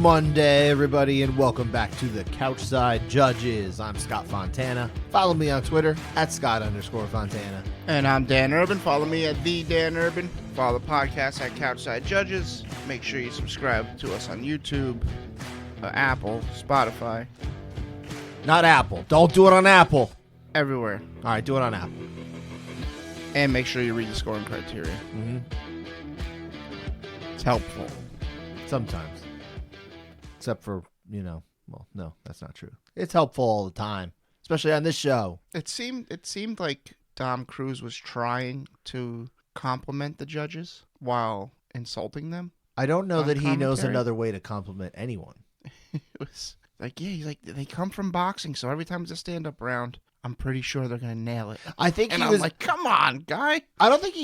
Monday, everybody, and welcome back to the Couchside Judges. I'm Scott Fontana. Follow me on Twitter at Scott_Fontana. And I'm Dan Urban. Follow me at the Dan Urban. Follow the podcast at Couchside Judges. Make sure you subscribe to us on YouTube, Apple, Spotify. Not Apple. Don't do it on Apple. Everywhere. All right, do it on Apple. And make sure you read the scoring criteria. Mm-hmm. It's helpful. Sometimes. Except for, well, no, that's not true. It's helpful all the time, especially on this show. It seemed like Tom Cruise was trying to compliment the judges while insulting them. I don't know that he knows commentary. another way to compliment anyone. It was like, yeah, he's like, they come from boxing, so every time it's a stand-up round, I'm pretty sure they're gonna nail it. I think and he I'm was like, come on, guy. I don't think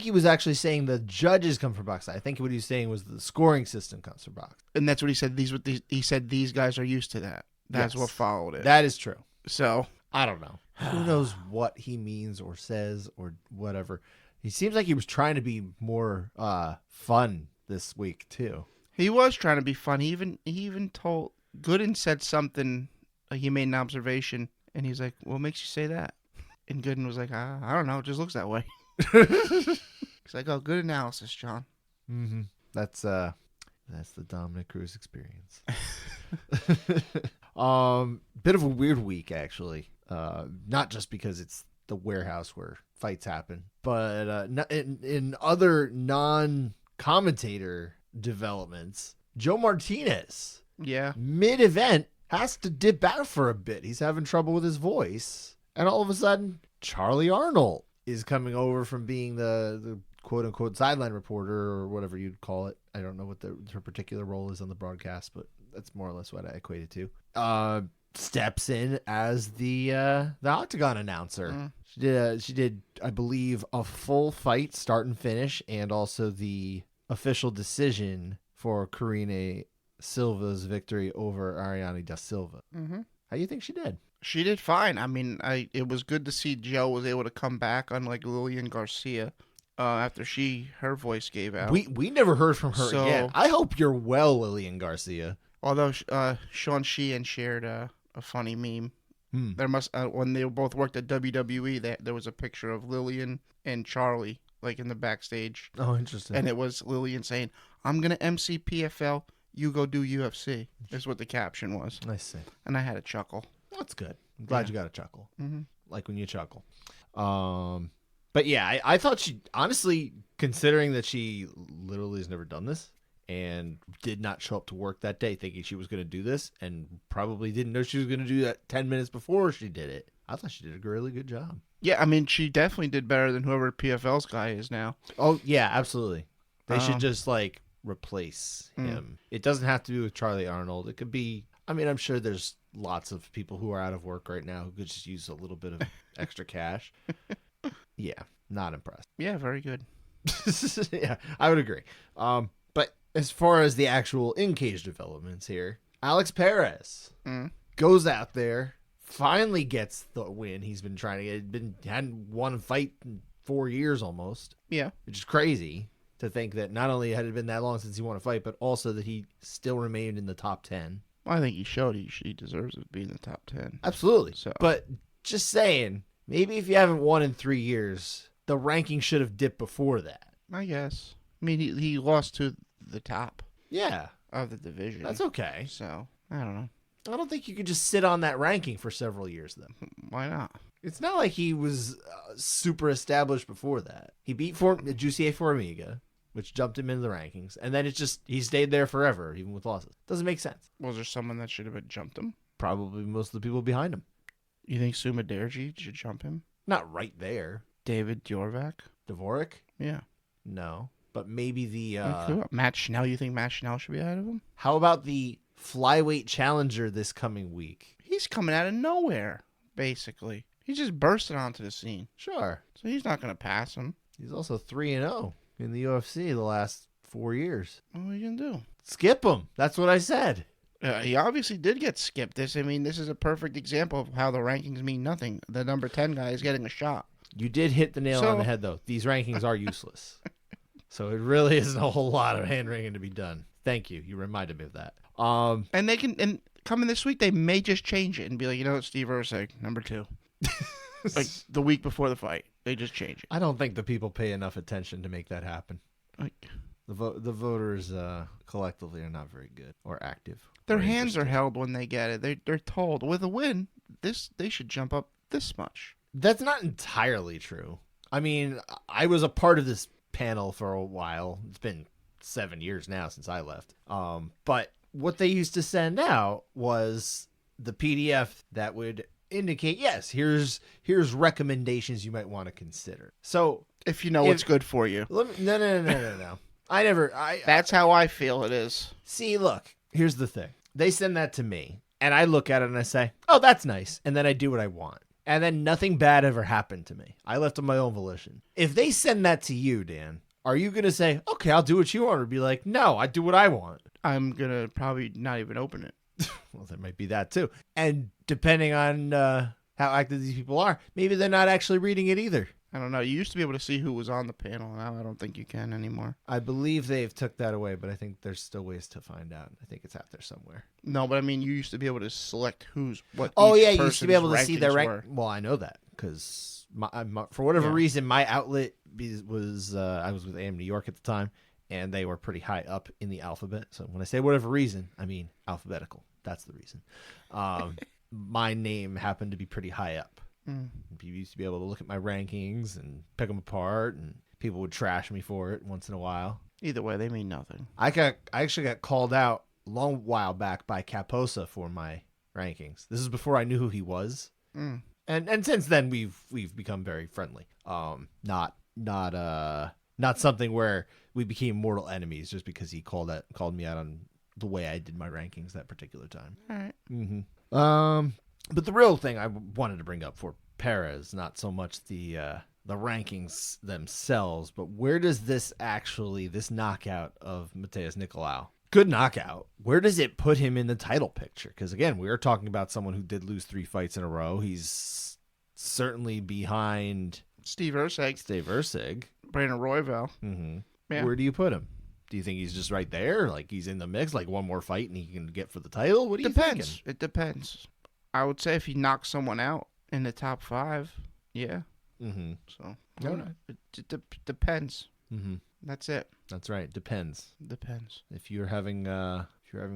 he was actually saying the judges come from boxing. I think what he was saying was the scoring system comes from boxing. And that's what he said. He said these guys are used to that. That's Yes. what followed it. That is true. So I don't know. Who knows what he means or says or whatever. He seems like he was trying to be more fun this week too. he was trying to be fun. He even told Gooden said something. He made an observation, and he's like, "What makes you say that?" And Gooden was like, "I don't know. It just looks that way." He's like, "Oh, good analysis, John." Mm-hmm. That's the Dominic Cruz experience. Bit of a weird week actually. Not just because it's the warehouse where fights happen, but in other non-commentator developments, Joe Martinez, Yeah. mid-event, has to dip out for a bit. He's having trouble with his voice, and all of a sudden, Charlie Arnold is coming over from being the quote-unquote sideline reporter or whatever you'd call it. I don't know what her particular role is on the broadcast, but that's more or less what I equate it to. Steps in as the Octagon announcer. She did, I believe, a full fight, start and finish, and also the official decision for Karine Silva's victory over Ariane Da Silva. Mm-hmm. How do you think she did? She did fine. I mean, it was good to see Joe was able to come back, unlike Lillian Garcia, after her voice gave out. We never heard from her So- again. I hope you're well, Lillian Garcia. Although Sean Sheehan shared a funny meme. There when they both worked at WWE, there was a picture of Lillian and Charlie like in the backstage, Oh, interesting. and it was Lillian saying, "I'm gonna MC PFL, you go do UFC." Is what the caption was, I see. and I had a chuckle. That's good. I'm glad Yeah. you got a chuckle. Mm-hmm. Like when you chuckle. But yeah, I thought she, honestly, considering that she literally has never done this and did not show up to work that day thinking she was going to do this and probably didn't know she was going to do that 10 minutes before she did it. I thought she did a really good job. Yeah, I mean, she definitely did better than whoever PFL's guy is now. Oh, yeah, absolutely. They should just, replace him. It doesn't have to be with Charlie Arnold. It could be, I'm sure there's lots of people who are out of work right now who could just use a little bit of extra cash. Yeah, not impressed. Yeah, very good. Yeah, I would agree. But as far as the actual in-cage developments here, Alex Perez goes out there, finally gets the win he's been trying to get. Hadn't won a fight in 4 years almost. Yeah. Which is crazy to think that not only had it been that long since he won a fight, but also that he still remained in the top 10. I think he showed he deserves to be in the top 10. Absolutely. So. But just saying, maybe if you haven't won in 3 years, the ranking should have dipped before that. I guess. I mean, he lost to the top Yeah, of the division. that's okay. So, I don't know. I don't think you could just sit on that ranking for several years, though. Why not? It's not like he was super established before that. He beat Jussier Formiga, which jumped him into the rankings, and then he stayed there forever, even with losses. Doesn't make sense. Was there someone that should have jumped him? Probably most of the people behind him. You think Suma Derji should jump him? Not right there. David Dvorak? Dvorak? Yeah. No. But maybe the... Matt Schnell, you think Matt Schnell should be ahead of him? How about the flyweight challenger this coming week? He's coming out of nowhere, basically. He's just bursting onto the scene. Sure. So he's not going to pass him. He's also 3-0 in the UFC the last 4 years. What are you going to do? Skip him. That's what I said. He obviously did get skipped. This is a perfect example of how the rankings mean nothing. The number 10 guy is getting a shot. You did hit the nail on the head, though. These rankings are useless. So it really isn't a whole lot of hand-wringing to be done. Thank you. You reminded me of that. And they can, and coming this week, they may just change it and be like, you know what, Steve Ursig, number 2. Like the week before the fight, they just change it. I don't think the people pay enough attention to make that happen. Like, the voters collectively are not very good or active. their hands are held when they get it. They're told with a win, they should jump up this much. That's not entirely true. I mean, I was a part of this panel for a while. It's been 7 years now since I left. But what they used to send out was the PDF that would indicate, yes, here's recommendations you might want to consider. So If you know what's good for you. No. That's how I feel it is. See, look, here's the thing. They send that to me, and I look at it and I say, oh, that's nice. And then I do what I want. And then nothing bad ever happened to me. I left on my own volition. If they send that to you, Dan, are you going to say, okay, I'll do what you want? Or be like, no, I do what I want? I'm going to probably not even open it. Well, there might be that too. And depending on how active these people are, maybe they're not actually reading it either. I don't know. You used to be able to see who was on the panel. Now I don't think you can anymore. I believe they've took that away, but I think there's still ways to find out. I think it's out there somewhere. No, but I mean, you used to be able to select what. Oh, each yeah, you used to be able to see their rank. were. Well, I know that because for whatever reason, my outlet was I was with AM New York at the time, and they were pretty high up in the alphabet. So when I say whatever reason, I mean alphabetical. That's the reason. My name happened to be pretty high up. People used to be able to look at my rankings and pick them apart, and people would trash me for it once in a while. Either way, they mean nothing. I actually got called out a long while back by Caposa for my rankings. This is before I knew who he was, and since then we've become very friendly. Not something where we became mortal enemies just because he called me out on the way I did my rankings that particular time. All right. Mm-hmm. But the real thing I wanted to bring up for Perez, not so much the rankings themselves, but where does this knockout of Matheus Nicolau, good knockout, where does it put him in the title picture? Because again, we are talking about someone who did lose 3 fights in a row. He's certainly behind Steve Ursig. Brandon Royval. Mm-hmm. Yeah. Where do you put him? Do you think he's just right there? Like he's in the mix, like one more fight and he can get for the title? What do you think? It depends. I would say if he knocks someone out in the top 5, yeah. Mm-hmm. So Okay. it depends. Mm-hmm. That's it. That's right. Depends. Depends. If you're having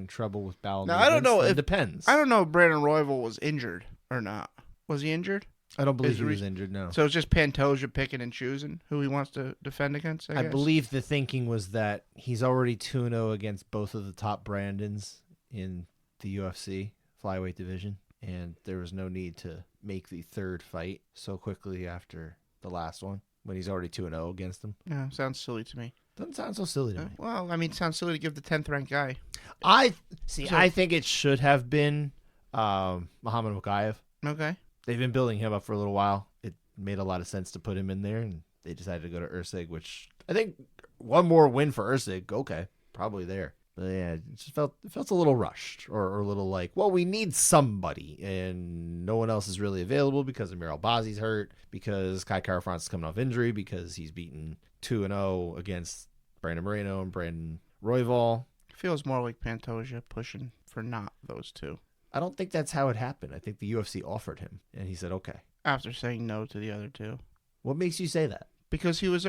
trouble with bowel now, I don't know it if depends. I don't know if Brandon Royval was injured or not. Was he injured? I don't believe he was injured. No. So it's just Pantoja picking and choosing who he wants to defend against. I guess. believe the thinking was that he's already 2-0 against both of the top Brandons in the UFC flyweight division. And there was no need to make the third fight so quickly after the last one when he's already 2-0 against them. Yeah, sounds silly to me. Doesn't sound so silly to me. Well, I mean, it sounds silly to give the 10th ranked guy. I think it should have been Muhammad Mokaev. Okay. They've been building him up for a little while. It made a lot of sense to put him in there, and they decided to go to Ursig, which I think one more win for Ursig. Okay, probably there. But yeah, it just felt a little rushed or a little like, well, we need somebody, and no one else is really available because Amir Albazi's hurt, because Kai Kara-France is coming off injury, because he's beaten 2-0 against Brandon Moreno and Brandon Royval. Feels more like Pantoja pushing for not those two. I don't think that's how it happened. I think the UFC offered him, and he said, okay. After saying no to the other two. What makes you say that? Because he was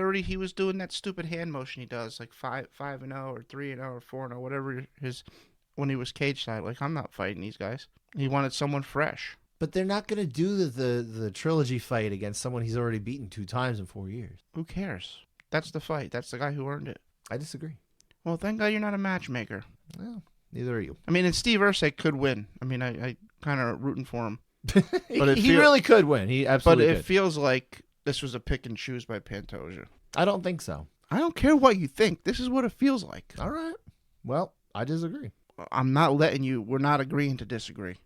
doing that stupid hand motion he does, like 5-0 or 3-0 or 4-0, whatever when he was cage side. Like, I'm not fighting these guys. He wanted someone fresh. But they're not going to do the trilogy fight against someone he's already beaten 2 times in 4 years. Who cares? That's the fight. That's the guy who earned it. I disagree. Well, thank God you're not a matchmaker. Well, neither are you. I mean, and Steve Ursig could win. I mean, I kind of rooting for him. But he really could win. He absolutely could. But it feels like this was a pick and choose by Pantoja. I don't think so. I don't care what you think. This is what it feels like. All right. Well, I disagree. I'm not letting you. We're not agreeing to disagree.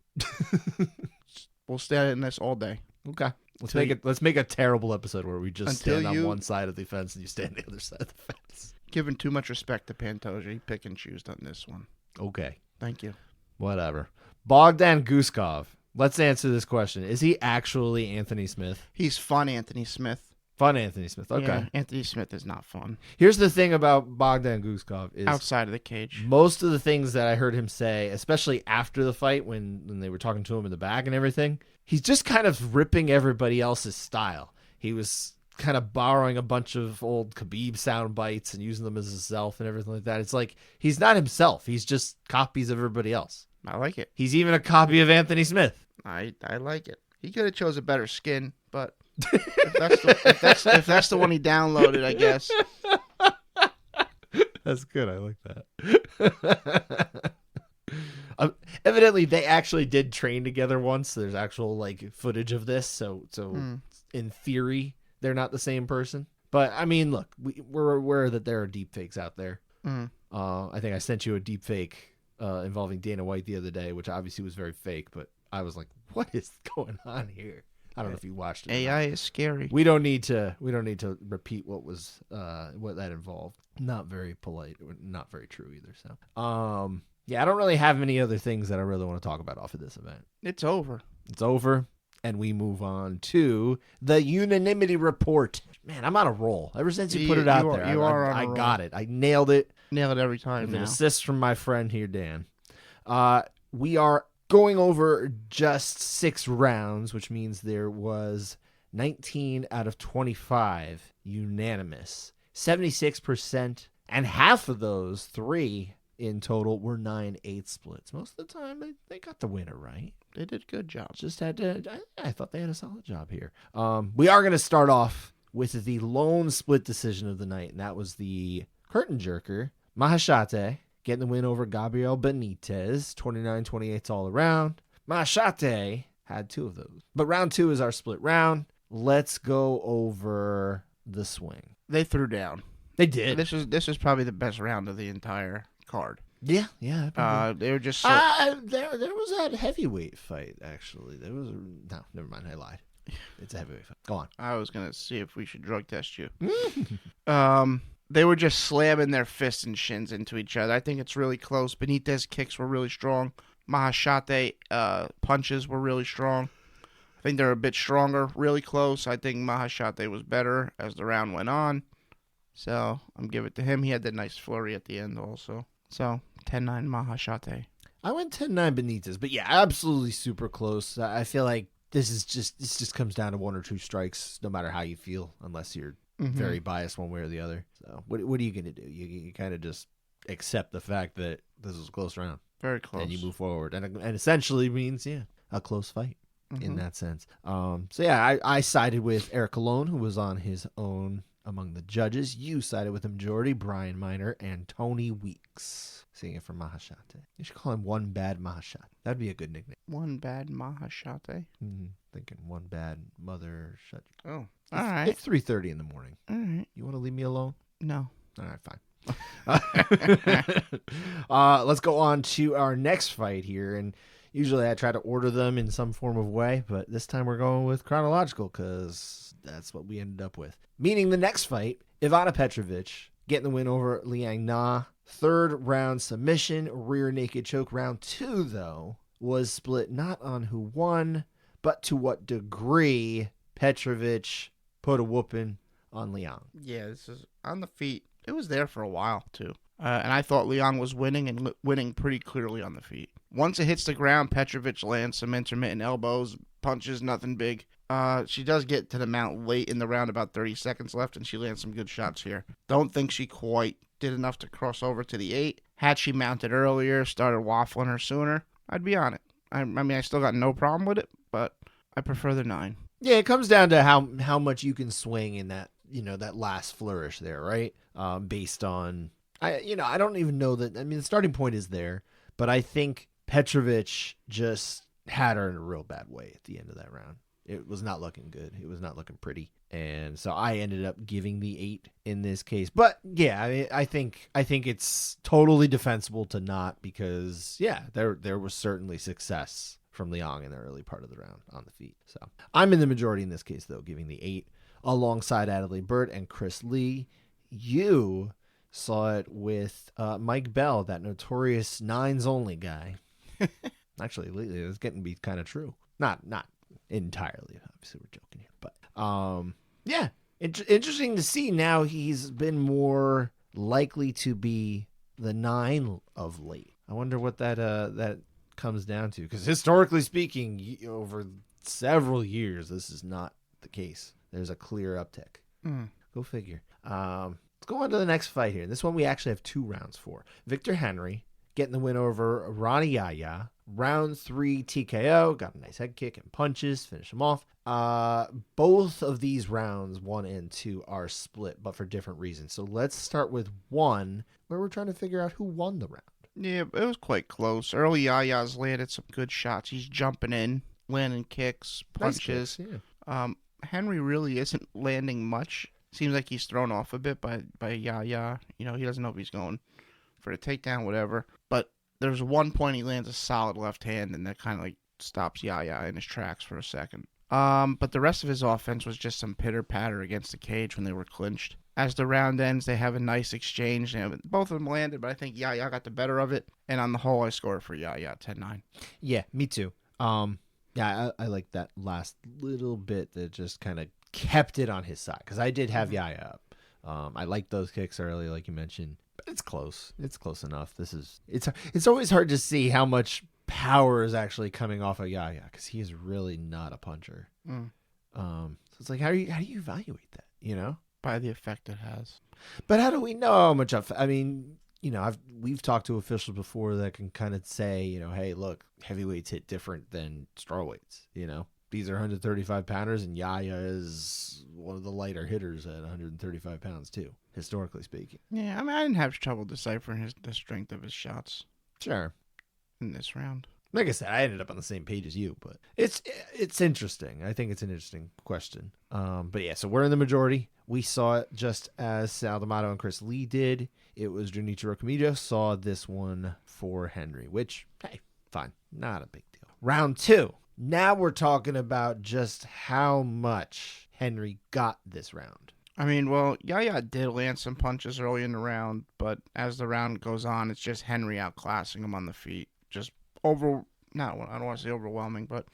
We'll stay in this all day. Okay. Let's make a terrible episode where we just stand on one side of the fence and you stand on the other side of the fence. Giving too much respect to Pantoja. He pick and choose on this one. Okay. Thank you. Whatever. Bogdan Guskov. Let's answer this question. Is he actually Anthony Smith? He's fun, Anthony Smith. Fun Anthony Smith. Okay. Yeah, Anthony Smith is not fun. Here's the thing about Bogdan Guskov is Outside of the cage. most of the things that I heard him say, especially after the fight when they were talking to him in the back and everything, he's just kind of ripping everybody else's style. He was kind of borrowing a bunch of old Khabib sound bites and using them as himself and everything like that. It's like he's not himself. He's just copies of everybody else. I like it. He's even a copy of Anthony Smith. I like it. He could have chose a better skin, but if that's the one he downloaded, I guess. That's good. I like that. Evidently, they actually did train together once. There's actual like footage of this, so in theory, they're not the same person. But I mean, look, we're aware that there are deep fakes out there. I think I sent you a deep fake involving Dana White the other day, which obviously was very fake. But I was like, what is going on here? I don't know if you watched it. AI is scary. We don't need to repeat what that involved. Not very polite, not very true either. So, yeah, I don't really have many other things that I really want to talk about off of this event. It's over. It's over, and we move on to the unanimity report. Man, I'm on a roll. Ever since you put it out there, I got it. I nailed it. Nail it every time. With an assist from my friend here, Dan. We are going over just 6 rounds, which means there was 19 out of 25 unanimous, 76%, and half of those, 3 in total, were 9-8 splits. Most of the time, they got the winner right. They did a good job. Just had to. I thought they had a solid job here. We are going to start off with the lone split decision of the night, and that was the curtain jerker, Mahashate, getting the win over Gabriel Benitez, 29-28 all around. Mahashate had 2 of those. But round 2 is our split round. Let's go over the swing. They threw down. They did. This was probably the best round of the entire card. Yeah. They were just there was that heavyweight fight, actually. No, never mind, I lied. It's a heavyweight fight. Go on. I was gonna see if we should drug test you. They were just slamming their fists and shins into each other. I think it's really close. Benitez kicks were really strong. Mahashate punches were really strong. I think they're a bit stronger, really close. I think Mahashate was better as the round went on. So I'm giving it to him. He had that nice flurry at the end also. So 10-9 Mahashate. I went 10-9 Benitez, but yeah, absolutely super close. I feel like this just comes down to 1 or 2 strikes, no matter how you feel, unless you're very biased one way or the other. So what are you going to do? You kind of just accept the fact that this is a close round. Very close. And you move forward. And essentially means, a close fight in that sense. So yeah, I sided with Eric Colon, who was on his own among the judges. You sided with the majority, Brian Miner and Tony Weeks. Seeing it from Mahashate. You should call him One Bad Mahashate. That'd be a good nickname. One Bad Mahashate? Thinking One Bad Mother Shut. Oh, all right. It's 3:30 in the morning. All right. You want to leave me alone? No. All right, fine. Let's go on to our next fight here. And usually I try to order them in some form of way, but this time we're going with chronological because that's what we ended up with. Meaning the next fight, Ivana Petrovic getting the win over Liang Na. 3rd round submission, rear naked choke. Round 2, though, was split not on who won, but to what degree Petrovic put a whooping on Liang. Yeah, this is on the feet. It was there for a while, too. And I thought Liang was winning and winning pretty clearly on the feet. Once it hits the ground, Petrovic lands some intermittent elbows, punches, nothing big. She does get to the mount late in the round, about 30 seconds left, and she lands some good shots here. Don't think she quite did enough to cross over to the 8. Had she mounted earlier, started waffling her sooner, I'd be on it. I mean, I still got no problem with it, but I prefer the 9. Yeah, it comes down to how much you can swing in that, that last flourish there, right? Based on, I don't even know that. I mean, the starting point is there, but I think Petrovic just had her in a real bad way at the end of that round. It was not looking good. It was not looking pretty. And so I ended up giving the 8 in this case. But yeah, I think it's totally defensible to not, because there was certainly success from Liang in the early part of the round on the feet. So I'm in the majority in this case, though, giving the 8 alongside Adelaide Burt and Chris Lee. You saw it with Mike Bell, that notorious 9s only guy. Actually, lately it's getting to be kind of true. Not entirely, obviously we're joking here, but Interesting to see now he's been more likely to be the 9 of late. I wonder what that comes down to, because historically speaking, over several years, this is not the case. There's a clear uptick. Go figure. Let's go on to the next fight here. This one we actually have 2 rounds for. Victor Henry getting the win over Ronnie Yaya. Round 3 TKO. Got a nice head kick and punches. Finish him off. Both of these rounds, 1 and 2, are split, but for different reasons. So let's start with 1, where we're trying to figure out who won the round. Yeah, it was quite close. Early Yaya's landed some good shots. He's jumping in, landing kicks, punches. Nice kicks, yeah. Henry really isn't landing much. Seems like he's thrown off a bit by Yaya. He doesn't know if he's going for a takedown, whatever. But there's one point he lands a solid left hand, and that kind of like stops Yaya in his tracks for a second. But the rest of his offense was just some pitter-patter against the cage when they were clinched. As the round ends, they have a nice exchange. Both of them landed, but I think Yaya got the better of it. And on the whole, I scored for Yaya 10-9. Yeah, me too. Yeah, I like that last little bit that just kind of kept it on his side, because I did have Yaya up. I liked those kicks early, like you mentioned, but it's close. It's close enough. It's always hard to see how much power is actually coming off of Yaya, because he is really not a puncher. So it's like, how do you evaluate that? By the effect it has. But how do we know how much? I mean, we've talked to officials before that can kind of say, hey, look, heavyweights hit different than strawweights. These are 135 pounders, and Yaya is one of the lighter hitters at 135 pounds too, historically speaking. Yeah, I mean, I didn't have trouble deciphering the strength of his shots. Sure. In this round. Like I said, I ended up on the same page as you, but it's interesting. I think it's an interesting question. But yeah, so we're in the majority. We saw it just as Sal D'Amato and Chris Lee did. It was Junichiro Kamijo saw this one for Henry, which, hey, fine. Not a big deal. Round 2. Now we're talking about just how much Henry got this round. I mean, well, Yaya did land some punches early in the round, but as the round goes on, it's just Henry outclassing him on the feet. Just I don't want to say overwhelming, but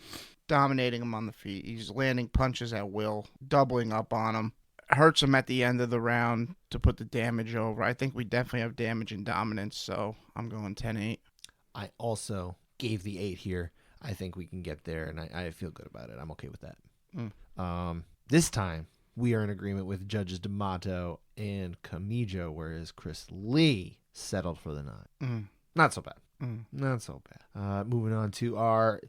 dominating him on the feet. He's landing punches at will, doubling up on him. Hurts him at the end of the round to put the damage over. I think we definitely have damage and dominance, so I'm going 10-8. I also gave the 8 here. I think we can get there, and I feel good about it. I'm okay with that. This time, we are in agreement with Judges D'Amato and Kamijo, whereas Chris Lee settled for the 9. Not so bad. Not so bad. Moving on to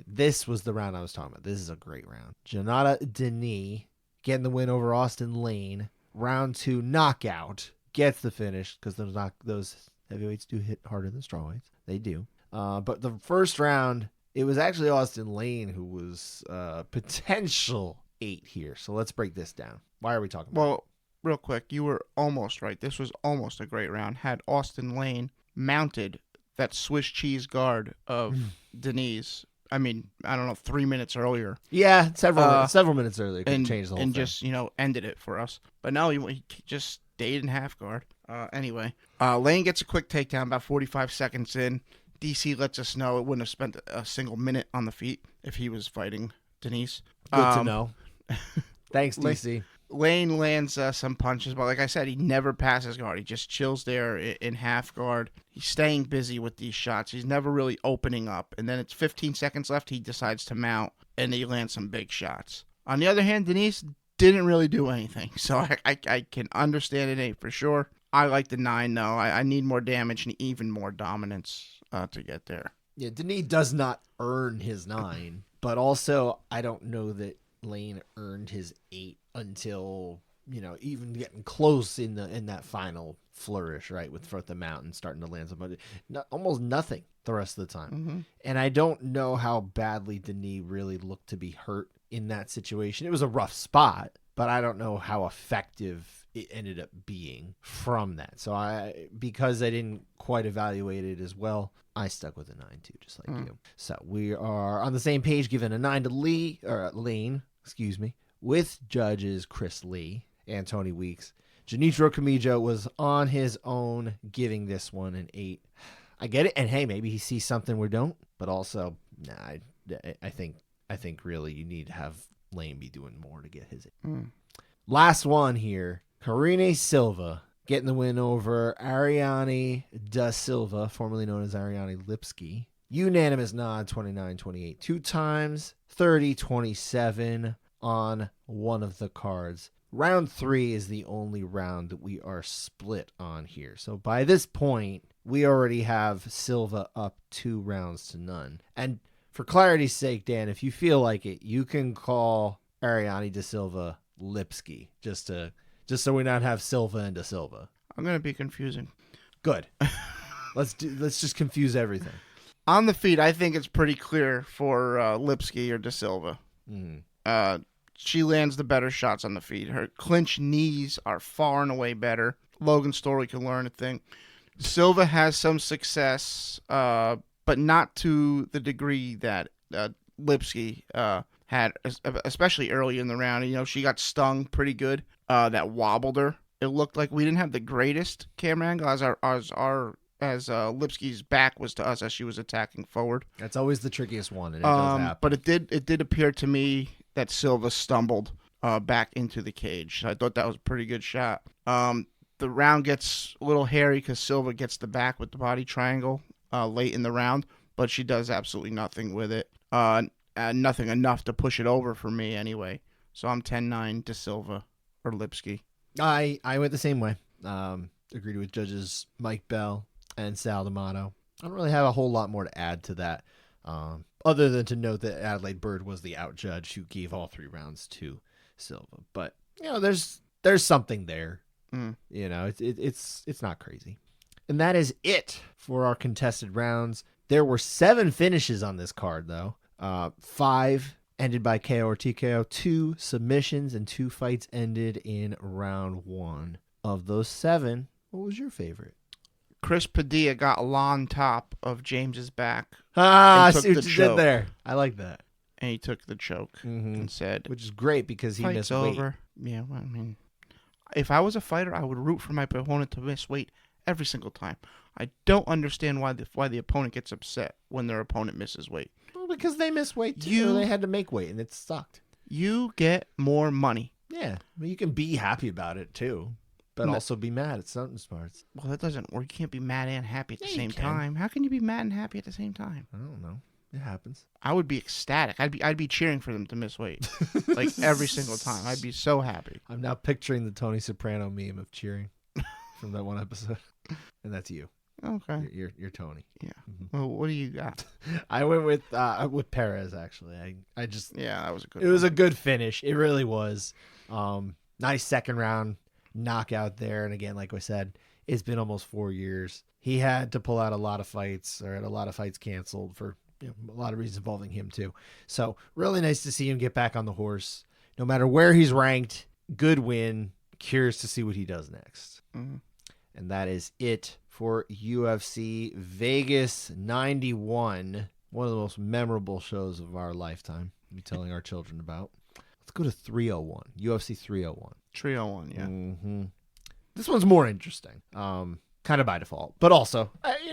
this was the round I was talking about. This is a great round. Jonata Denis getting the win over Austin Lane. Round 2 knockout. Gets the finish, because those heavyweights do hit harder than strawweights. They do. But the first round, it was actually Austin Lane who was potential 8 here. So let's break this down. Why are we talking about it? Well, real quick, you were almost right. This was almost a great round. Had Austin Lane mounted that Swiss cheese guard of Denise. I mean, I don't know, 3 minutes earlier. Yeah, several minutes earlier could change the whole thing. And just, ended it for us. But no, he just stayed in half guard. Anyway, Lane gets a quick takedown about 45 seconds in. DC lets us know it wouldn't have spent a single minute on the feet if he was fighting Denise. Good to know. Thanks, DC. Lane lands some punches, but like I said, he never passes guard. He just chills there in half guard. He's staying busy with these shots. He's never really opening up. And then it's 15 seconds left. He decides to mount, and he lands some big shots. On the other hand, Denise didn't really do anything. So I can understand an 8 for sure. I like the 9, though. I need more damage and even more dominance to get there. Yeah, Denis does not earn his 9, but also I don't know that Lane earned his 8 until, even getting close in that final flourish, right, with the mountain starting to land somebody. Almost nothing the rest of the time. Mm-hmm. And I don't know how badly Denis really looked to be hurt in that situation. It was a rough spot, but I don't know how effective it ended up being from that. So because I didn't quite evaluate it as well, I stuck with a 9 too, just like you. So we are on the same page, giving a 9 to Lane, with judges Chris Lee and Tony Weeks. Junichiro Kamijo was on his own, giving this one an 8. I get it, and hey, maybe he sees something we don't, but also, I think really you need to have Lane be doing more to get his 8. Last one here. Karine Silva getting the win over Ariane Da Silva, formerly known as Ariane Lipski. Unanimous nod, 29-28 two times, 30-27 on one of the cards. Round 3 is the only round that we are split on here. So by this point, we already have Silva up 2 rounds to none. And for clarity's sake, Dan, if you feel like it, you can call Ariane Da Silva Lipski, just so we not have Silva and Da Silva. I'm gonna be confusing. Good. Let's just confuse everything. On the feet, I think it's pretty clear for Lipski or Da Silva. Mm. She lands the better shots on the feet. Her clinch knees are far and away better. Logan Story can learn a thing. Silva has some success, but not to the degree that Lipski had, especially early in the round. You know, she got stung pretty good. That wobbled her. It looked like we didn't have the greatest camera angle as Lipski's back was to us as she was attacking forward. That's always the trickiest one, and it does happen. But it did appear to me that Silva stumbled back into the cage. So I thought that was a pretty good shot. The round gets a little hairy because Silva gets the back with the body triangle late in the round, but she does absolutely nothing with it. Nothing enough to push it over for me anyway. So I'm 10-9 to Silva or Lipski. I went the same way. Agreed with judges Mike Bell and Sal D'Amato. I don't really have a whole lot more to add to that, other than to note that Adelaide Bird was the out judge who gave all 3 rounds to Silva. But you know, there's something there. You know, it's not crazy. And that is it for our contested rounds. There were 7 finishes on this card, though. 5 ended by KO or TKO, 2 submissions, and 2 fights ended in round 1. Of those 7, what was your favorite? Chris Padilla got on top of James's back. I see what you did there. I like that. And he took the choke and said, which is great because he missed weight. Over. Yeah, well, I mean, if I was a fighter, I would root for my opponent to miss weight every single time. I don't understand why the opponent gets upset when their opponent misses weight. Well, because they missed weight too. They had to make weight, and it sucked. You get more money. Yeah, well, you can be happy about it too, but also be mad at something smarts. Well, that doesn't work. You can't be mad and happy at the same time. How can you be mad and happy at the same time? I don't know. It happens. I would be ecstatic. I'd be cheering for them to miss weight, like every single time. I'd be so happy. I'm now picturing the Tony Soprano meme of cheering from that one episode, and that's you. Okay, you're Tony. Yeah. Well, what do you got? I went with Perez actually. I just that was a good. It was a good finish. It really was. Nice second round knockout there, and again, like I said, it's been almost 4 years. He had to pull out a lot of fights, or had a lot of fights canceled for a lot of reasons involving him too. So really nice to see him get back on the horse. No matter where he's ranked, good win. Curious to see what he does next. Mm-hmm. And that is it for UFC Vegas 91. One of the most memorable shows of our lifetime. We'll be telling our children about. Let's go to 301. UFC 301. 301, yeah. Mm-hmm. This one's more interesting. Kind of by default, but also,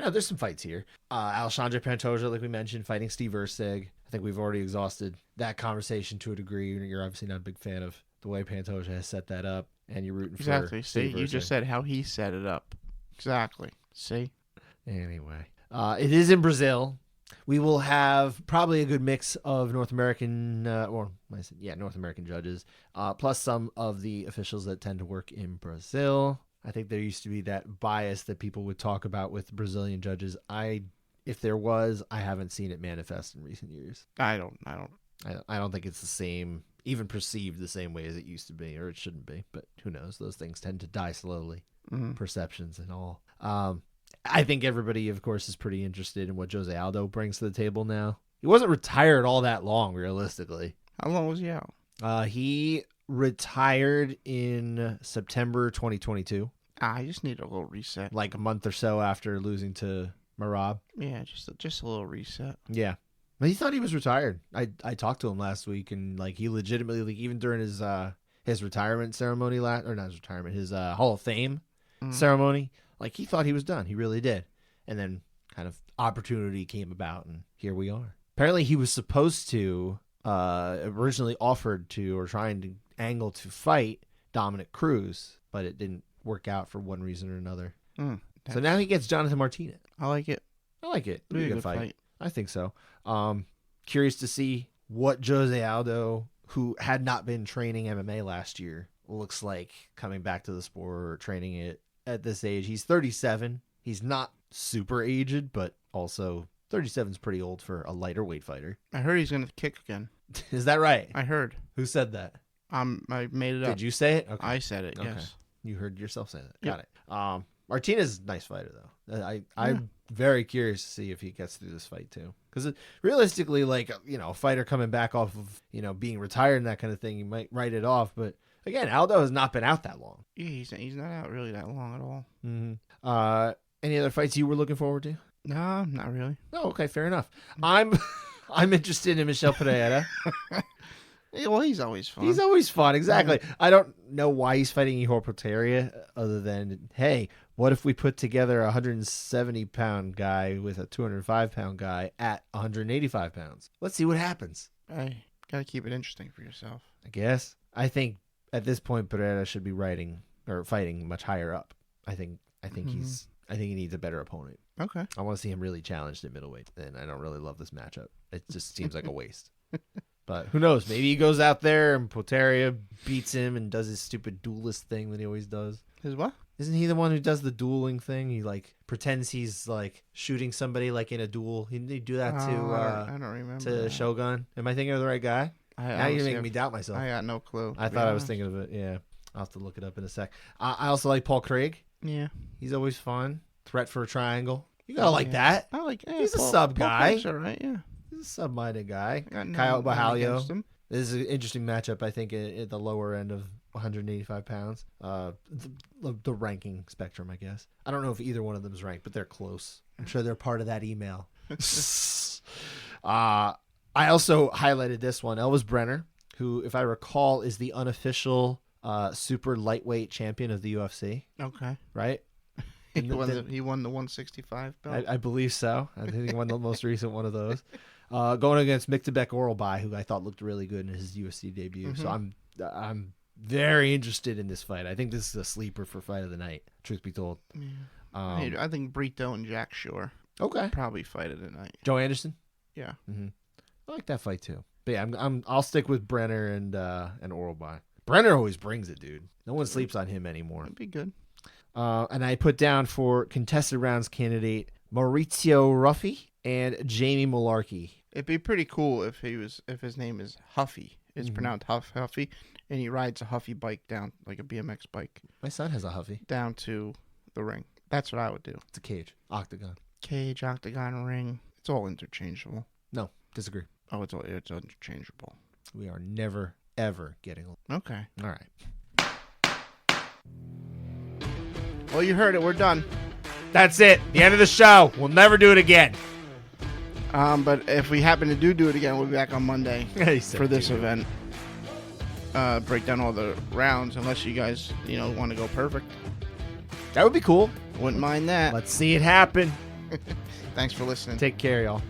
there's some fights here. Alexandre Pantoja, like we mentioned, fighting Steve Erceg. I think we've already exhausted that conversation to a degree. You're obviously not a big fan of the way Pantoja has set that up, and you're rooting for Steve Erceg. You just said how he set it up. Exactly. See? Anyway, it is in Brazil. We will have probably a good mix of North American, North American judges, plus some of the officials that tend to work in Brazil. I think there used to be that bias that people would talk about with Brazilian judges. If there was, I haven't seen it manifest in recent years. I don't think it's the same, even perceived the same way as it used to be, or it shouldn't be. But who knows? Those things tend to die slowly. Mm-hmm. Perceptions and all. I think everybody, of course, is pretty interested in what Jose Aldo brings to the table now. He wasn't retired all that long, realistically. How long was he out? He retired in September 2022. I just need a little reset. Like a month or so after losing to Merab. Yeah, just a little reset. Yeah. But he thought he was retired. I talked to him last week, and he legitimately, even during his retirement ceremony, his Hall of Fame ceremony, he thought he was done. He really did. And then kind of opportunity came about, and here we are. Apparently he was supposed to, originally offered to, or trying to angle to fight Dominic Cruz, but it didn't work out for one reason or another. So now That's- he gets Jonathan Martinez. I like it. I like it. It'll be Really a good fight. I think so. Curious to see what Jose Aldo, who had not been training MMA last year, looks like coming back to the sport or training it at this age. He's 37. He's not super aged, but also 37 is pretty old for a lighter weight fighter. I heard he's going to kick again. Is that right? I heard. Who said that? I made it up. Did you say it? Okay. I said it, Okay. yes. You heard yourself say that. Yep. Got it. Martinez is a nice fighter, though. I'm very curious to see if he gets through this fight, too. Because realistically, like, a fighter coming back off of, being retired and that kind of thing, you might write it off. But, again, Aldo has not been out that long. Yeah, he's not out really that long at all. Mm-hmm. Any other fights you were looking forward to? No, not really. Oh, okay, fair enough. I'm interested in Michel Pereira. Yeah, well, he's always fun. He's always fun, exactly. I don't know why he's fighting Ihor Potieria other than, hey, what if we put together a 170-pound guy with a 205-pound guy at 185 pounds? Let's see what happens. Hey, gotta keep it interesting for yourself. I guess. I think at this point Pereira should be fighting much higher up. I think he needs a better opponent. Okay. I want to see him really challenged at middleweight, and I don't really love this matchup. It just seems like a waste. But who knows? Maybe he goes out there and Potieria beats him and does his stupid duelist thing that he always does. His what? Isn't he the one who does the dueling thing? He pretends he's shooting somebody in a duel. He do that I don't remember. to Shogun. Am I thinking of the right guy? Now you're making me doubt myself. I got no clue. I thought I was thinking of it. Yeah, I'll have to look it up in a sec. I also like Paul Craig. Yeah. He's always fun. Threat for a triangle. You gotta like that. I like. Yeah, He's a sub guy. All right. Yeah. He's a sub-minded guy. Got no- Kyle nothing against Bahalio. him. This is an interesting matchup, I think, at the lower end of 185 pounds. The ranking spectrum, I guess. I don't know if either one of them is ranked, but they're close. I'm sure they're part of that email. I also highlighted this one. Elvis Brenner, who, if I recall, is the unofficial super lightweight champion of the UFC. Okay. Right? He won the 165 belt. I believe so. I think he won the most recent one of those. Going against Miktabek Oralbai, who I thought looked really good in his UFC debut. Mm-hmm. So I'm very interested in this fight. I think this is a sleeper for fight of the night, truth be told. Yeah. I think Brito and Jack Shore Okay. probably fight of the night. Joe Anderson? Yeah. Mm-hmm. I like that fight too. But yeah, I'll stick with Brenner and Oralbai. Brenner always brings it, dude. No one sleeps on him anymore. That'd be good. And I put down for contested rounds candidate Maurizio Ruffi and Jamie Mularkey. It'd be pretty cool if his name is Huffy. It's pronounced Huffy, and he rides a Huffy bike down, like a BMX bike, My son has a Huffy. down to the ring. That's what I would do. It's a cage. Octagon. Cage, octagon, ring. It's all interchangeable. No, disagree. Oh, it's interchangeable. We are never, ever getting along. Okay. All right. Well, you heard it. We're done. That's it. The end of the show. We'll never do it again. But if we happen to do it again, we'll be back on Monday for this event. Break down all the rounds, unless you guys, want to go perfect. That would be cool. Wouldn't mind that. Let's see it happen. Thanks for listening. Take care, y'all.